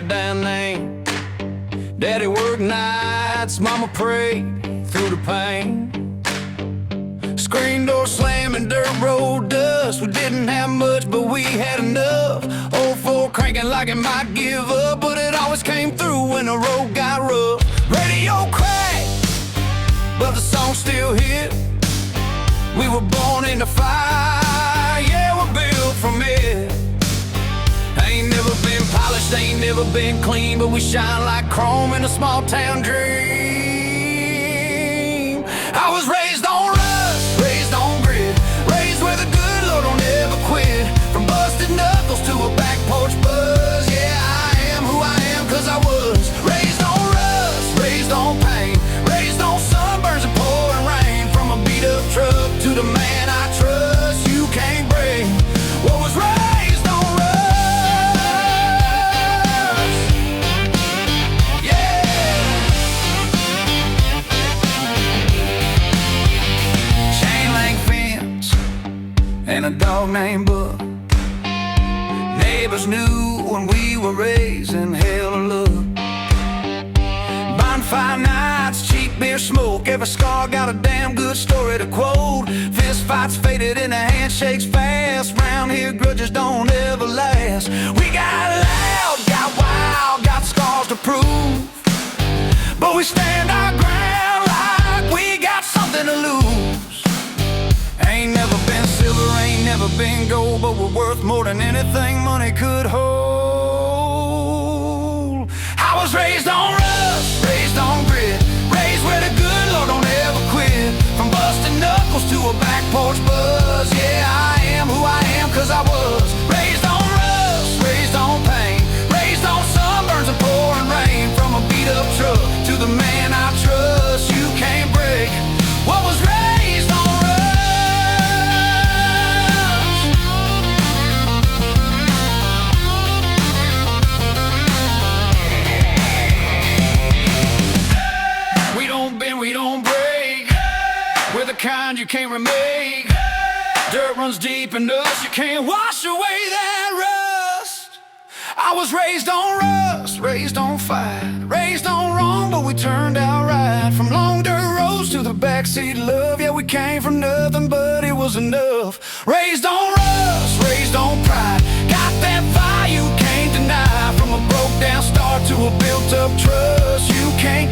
me damn name. Daddy worked nights, mama prayed through the pain. Screen door slamming, dirt road dust. We didn't have much, but we had enough. Old Ford cranking like it might give up, but it always came through when the road got rough. Radio cracked, but the song still hit. We were born in the fire, yeah, we're built from it. Ain't never been polished, ain't never been clean, but we shine like chrome in a small town dream. I was raised on rust, raised on grit, raised where the good Lord don't ever quit. From busted knuckles to a back porch buzz, yeah, I am who I am 'cause I was raised on rust, raised on pain, raised on sunburns and pouring rain. From a beat up truck to the man I trust, you can't break what was raised on rust. Yeah. Chain link fence and a dog named Buck. Neighbors knew when we were raising hell to look. Bonfire nights, cheap beer smoke. Every scar got a damn good story to quote. Fist fights faded into handshakes fast. Round here grudges don't ever last. We got loud, got wild, got scars to prove, but we stand our ground like we got something to lose. Ain't never been silver, ain't never been gold, but we're worth more than anything money could hold. I was raised on rust, raised on grit, raised where the good Lord don't ever quit. From busted knuckles to a back porch buzz, yeah, I am who I am 'cause I was raised on rust, raised on pain, raised on sunburns and pouring rain. From a beat up truck to the man I trust, you can't break what was raised on rust. We don't bend, we don't break. We're the kind you can't remake. Dirt runs deep in us, you can't wash away that rust. I was raised on rust, raised on fight, raised on wrong, but we turned out right. From long dirt roads to the backseat love, yeah, we came from nothing, but it was enough. Raised on rust, raised on pride, got that fire you can't deny. From a broke down start to a built up trust, you can't